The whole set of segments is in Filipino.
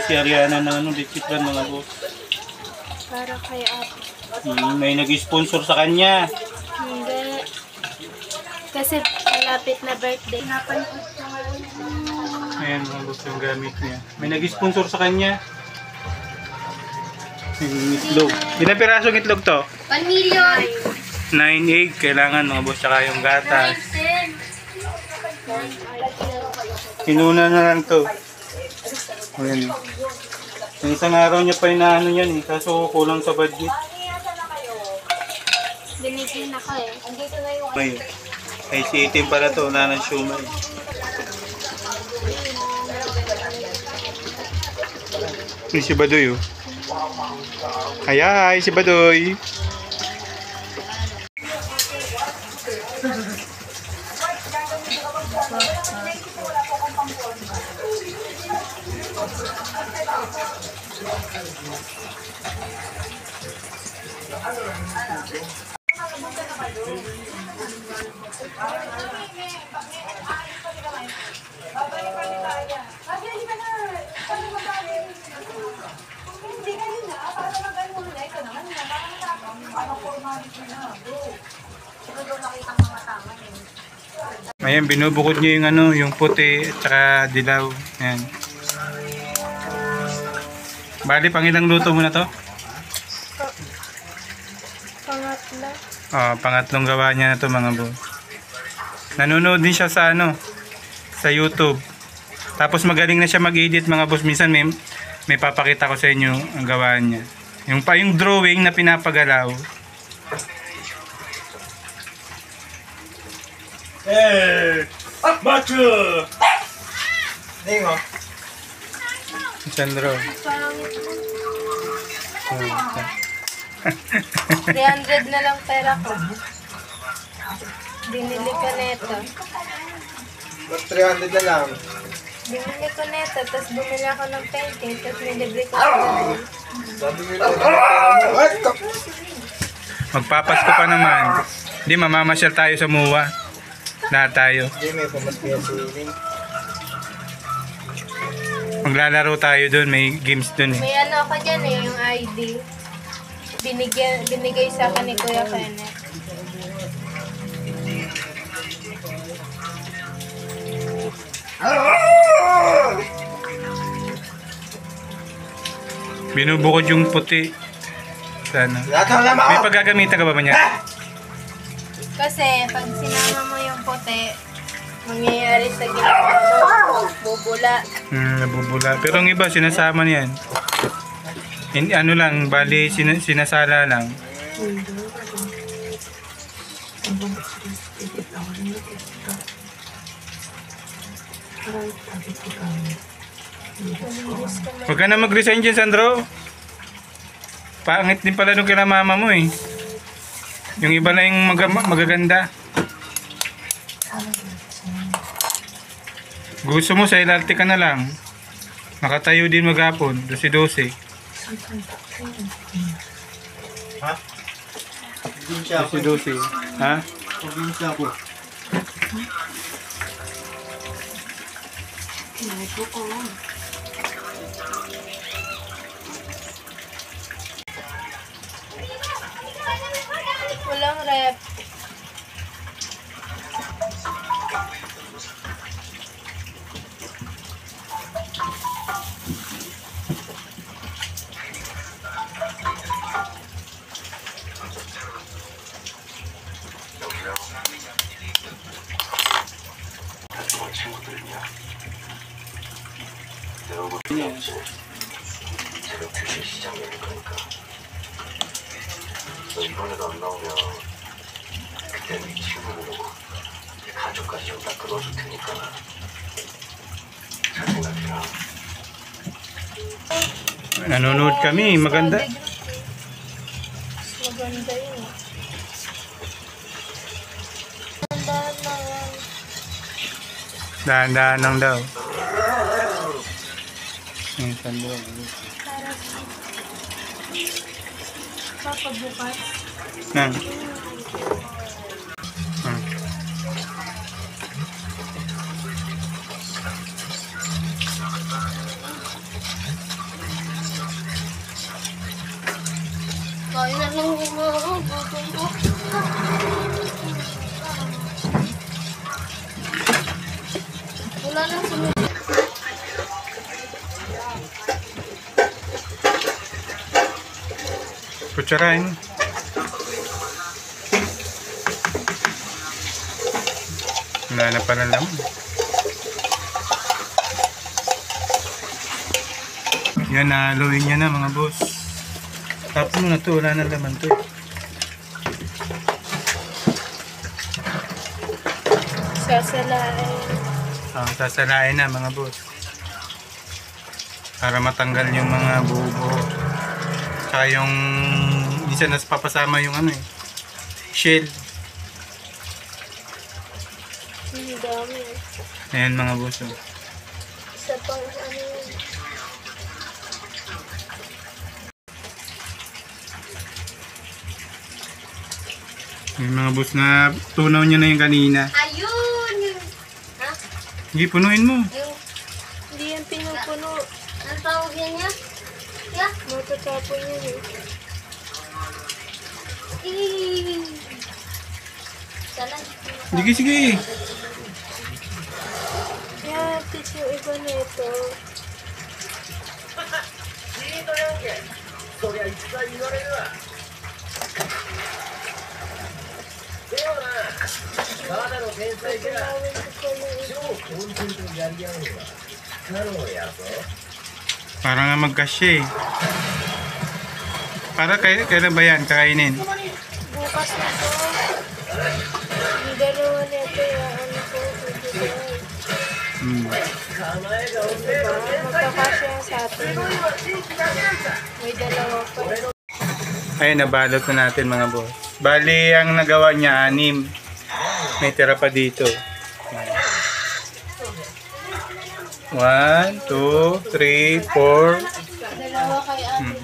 si Ariana ng ano, Lechitlan mga boss. Para kay ate. May nag-sponsor sa kanya. Hindi. Kasi malapit na birthday. Napanood ko nga. Ayan mga boss yung gamit niya. May nag-sponsor sa kanya. Yung itlog. Ilang pirasong itlog to? 1 million! 9 egg. Kailangan mga boss. Tsaka yung gatas. 10. Inuna na lang to. Ayan. Yung isang araw niya pa inaano yan eh. Kaso kulang sa budget. Binigyan ako eh. May ay si itim pala to. Wala ng siumay. Yung si Badoy oh. Hi, si Badoy. Ayan, binubukod niya yung ano, yung puti at saka dilaw. Ayan. Bali, pang ilang luto mo na to? Pangatlo. Pangatlong gawa niya na to mga boss. Nanonood din siya sa ano, sa YouTube. Tapos magaling na siya mag-edit mga boss. Minsan may papakita ko sa inyo ang gawa niya. Yung drawing na pinapagalaw. Macho! Ningo. Sandro. Pangit. 300 na lang pera ko. Binili ko neto. Ba't 300 na lang? Binili ko neto, tapos bumili ako ng painting, tapos nilibre ko sa dahil. Sabi mo ito, pera mo. Magpapasko pa naman. Hindi, mamamasyal tayo sa MUA. Lahat tayo. Hindi, may pamaskaya siling. Maglalaro tayo doon, may games doon eh. May ano ako dyan eh, yung ID. Binigay sa akin ni Kuya Kenneth. Binubukod yung puti. Sana. May paggagamitan ka ba niya? Kasi pag sinama mo yung puti, mangyayari sa ginawa mo, bubula. Nabubula. Pero ang iba, sinasama niyan. Ano lang, bali sinasala lang. Huwag ka na mag-resign dyan, Sandro. Pangit din pala nung kina mama mo eh. Yung iba na yung magaganda. Gusto mo sa LRT ka na lang. Nakatayo din maghapon, 12-12. Ha? Probinsya ako. 12-12. Ha? Probinsya ako. Walang rep. 새벽 2시에 시장 열릴 거니까 너 이번에도 안 나오면 그때 네 친구 부르고 가족까지 좀 다 끌어줄 테니까 잘 생각해라. Nanonood kami, maganda. Maganda yun. Dahan-dahan na yan. Dahan-dahan lang daw. Sandro. Papabukas. Nang. Kutsarain. Wala na pala laman. Yan, nahaluin niya na mga boss. Tapos mo na to, wala na laman to. Sasalain. Sasalain na mga boss. Para matanggal yung mga bubo. Tsaka yung isa na papasama yung ano eh. Shell. Ang dami. Ayan mga boss. Oh. Isa pang ano yun. Yung mga boss na tunaw niya na yung kanina. Ayun! Ha? Hindi, punuin mo. Yung, hindi yan pinupuno. Anong tawag yan niya? Yeah? Matatapon yun eh. Sana. Sige, sige. Yeah, teach yung iba na ito. Pagkalawin ko pala ito. Para nga magkasya eh. Para kailan ba yan? Kakainin? Bukas na to. Yung dalawa na ito, ano ko, bibigay. Diba? Magkakasya sa atin. May dalawa pa. Ay, nabalot na natin mga boss. Bali, ang nagawa niya, 6. May tira pa dito. 1, 2, 3, 4. Dalawa kay ate dyan.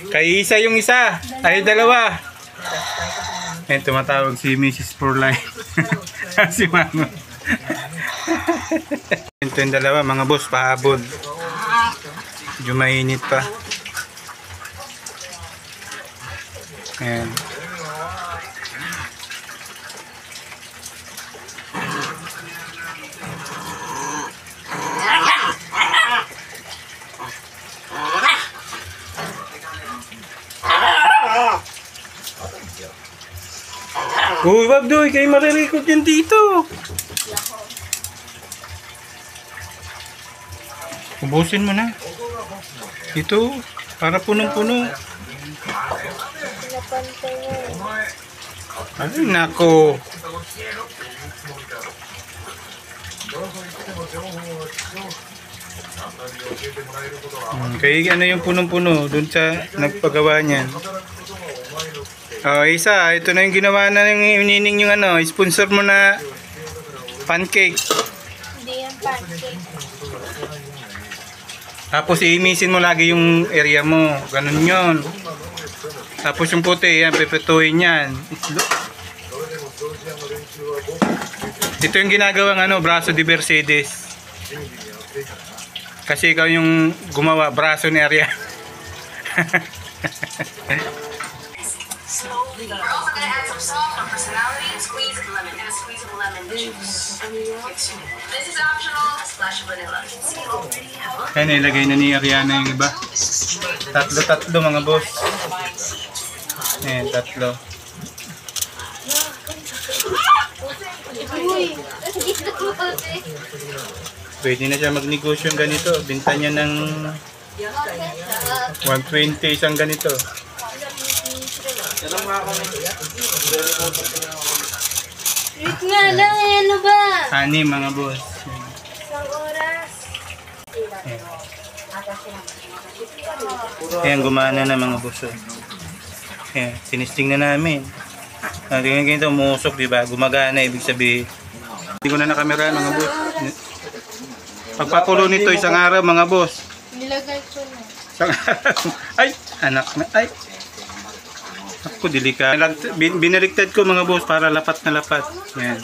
Kay isa yung isa. Ay, dalawa. Ayan, tumatawag si Mrs. Furline. Si Mama. Ito yung dalawa, mga boss, pahabol. Medyo mainit pa. Ayan. Uy, wag doy, kayo marirecord yan dito. Ubusin mo na. Ito, para punong-puno. Napantay nga. Ay, nako. Kaya ano yung punong-puno dun sa nagpagawa niyan. Oh, isa, ito na yung ginawa na yung inining yung ano, sponsor mo na pancake. Hindi yan pancake. Tapos iimisin mo lagi yung area mo. Ganun yun. Tapos yung puti, yan, pepetuhin yan. Ito yung ginagawang ano, braso de Mercedes. Kasi ikaw yung gumawa, braso ni Arya. We're also going to add some salt for personality and squeeze of lemon and a squeeze of lemon juice. This is optional, a splash of vanilla. Yan, ilagay na ni Ariana yung iba. Tatlo mga boss. Ayan, 3. Uy! Pwede na siya magnegosyo ng ganito. Binta niya ng 120 isang ganito. Wait nga lang, ano ba? 6 mga boss. Isang oras. Ayan, gumana na mga boss. Ayan, tinisting na namin. Tingnan ganito, umusok, diba? Gumagana, ibig sabihin. Hindi ko na nakamera mga boss. Pagpakulo nito isang araw mga boss. Nilagay ko na. Isang araw. Ay, anak na. Ay. Ako, delikado. Binaliktad ko mga boss para lapat na lapat. Ayan.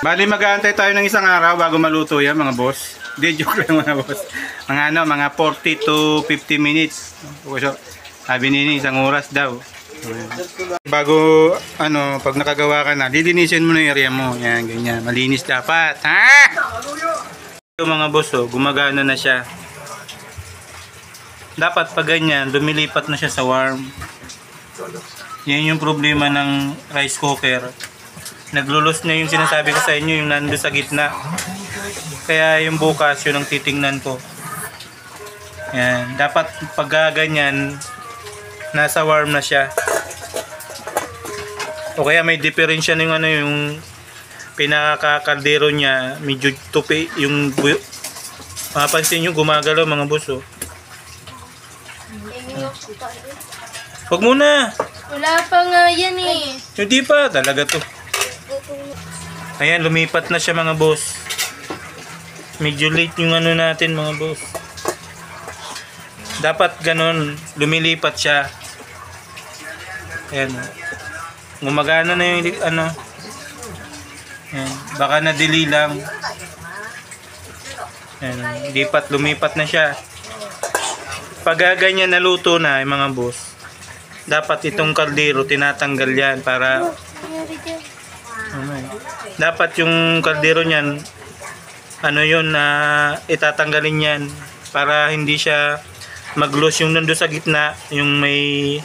Bali, mag-aantay tayo ng isang araw bago maluto yan mga boss. Hindi, joke lang mga boss. Mga 40 to 50 minutes. Sabi nini, isang oras daw. Bago, pag nakagawa ka na, lilinisin mo na yung area mo. Yan, ganyan. Malinis dapat. Ha? Ito mga boss, gumagana na siya. dapat pag ganyan, lumilipat na siya sa warm. Yan yung problema ng rice cooker. Naglulos na yung sinasabi ko sa inyo, yung nando sa gitna. Kaya yung bukas, yun ang titingnan ko. Yan. Dapat pag ganyan, nasa warm na siya. O kaya may diferensya ng ano, yung pinakakaldero niya, medyo tupi, yung mapapansin nyo, gumagalaw mga boss, oh. Huwag muna! Wala pa nga yan eh. Hindi pa, talaga to. Ayan, lumipat na siya mga boss. Medyo late yung ano natin mga boss. Dapat ganun, lumilipat siya. Ayan. Gumagana na yung ano. Ayan. Baka nadili lang. Ayan. Lumipat na siya. Pag ganyan naluto na yung mga boss, dapat itong kaldero tinatanggal yan para dapat yung kaldero niyan ano yun na itatanggalin yan para hindi siya mag-loose yung nando sa gitna, yung may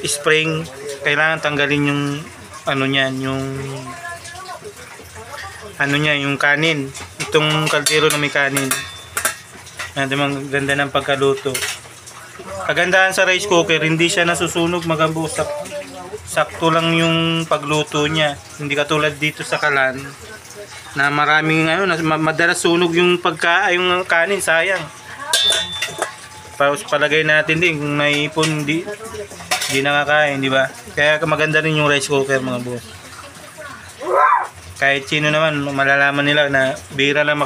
spring, kailangan tanggalin yung ano niyan, yung ano niya, yung kanin, itong kaldero na may kanin. Ang ganda ng pagkaluto. Kagandahan sa rice cooker, hindi siya nasusunog magambusap. Sakto lang yung pagluto niya. Hindi katulad dito sa kalan na maraming ano, madalas sunog yung yung kanin, sayang. Palagay natin din kung naipon hindi nakakain, di ba? Kaya maganda rin yung rice cooker mga boss. Kahit sino naman malalaman nila na bira lang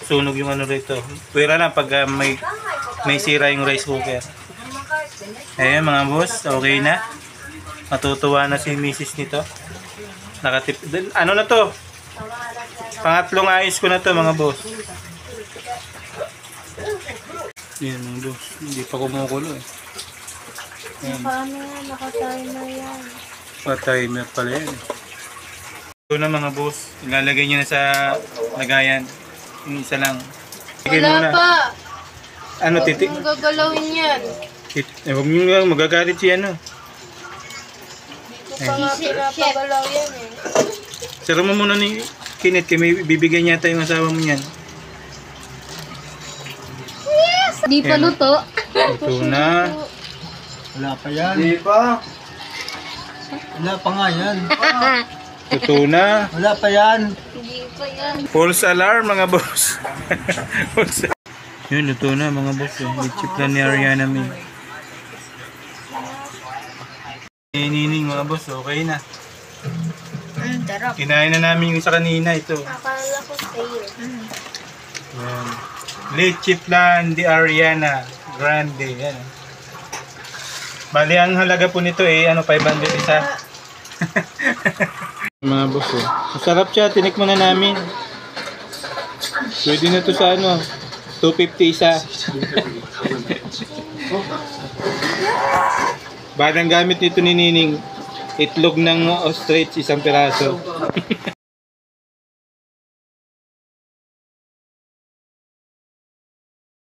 sunog yung ano rito. Pwera lang pag may sira yung rice cooker. Ayan mga boss, okay na. Matutuwa na si misis nito. Ano na to? Pangatlong ayos ko na to mga boss. Yan mga boss, hindi pa kumukulo eh. Paano yan? Naka-timer yan. Pa-timer pala yan. Ito na mga boss, ilalagay nyo na sa lagayan. Yung isa lang. Wala pa. Ano, titik? Kung gagalawin yan. Huwag nyo lang, magagalit siya, ano. Hindi ko pa nga pinapagalaw yan eh. Sara mo muna ni Kinit, kaya may bibigyan yata yung asawa mo yan. Di pa luto. Ito na. Wala pa yan. Hindi pa. Wala pa nga yan. Ito na. Wala pa yan. Hindi pa yan. False alarm mga boss. Yun, ito na mga boss. Litchi plan ni Ariana May. Nining mga boss, okay na. Darap. Kinain na namin yung isa kanina, ito. Akala ko sa'yo. Yan. Litchi plan di Ariana Grande. Yan. Bali, ang halaga po nito ano, 500 isa. Mga boss, masarap siya, tinikman na namin. Pwede na to sa ano, 250 isa. Badang gamit nito ni Nining, itlog ng ostrich, 1 piraso.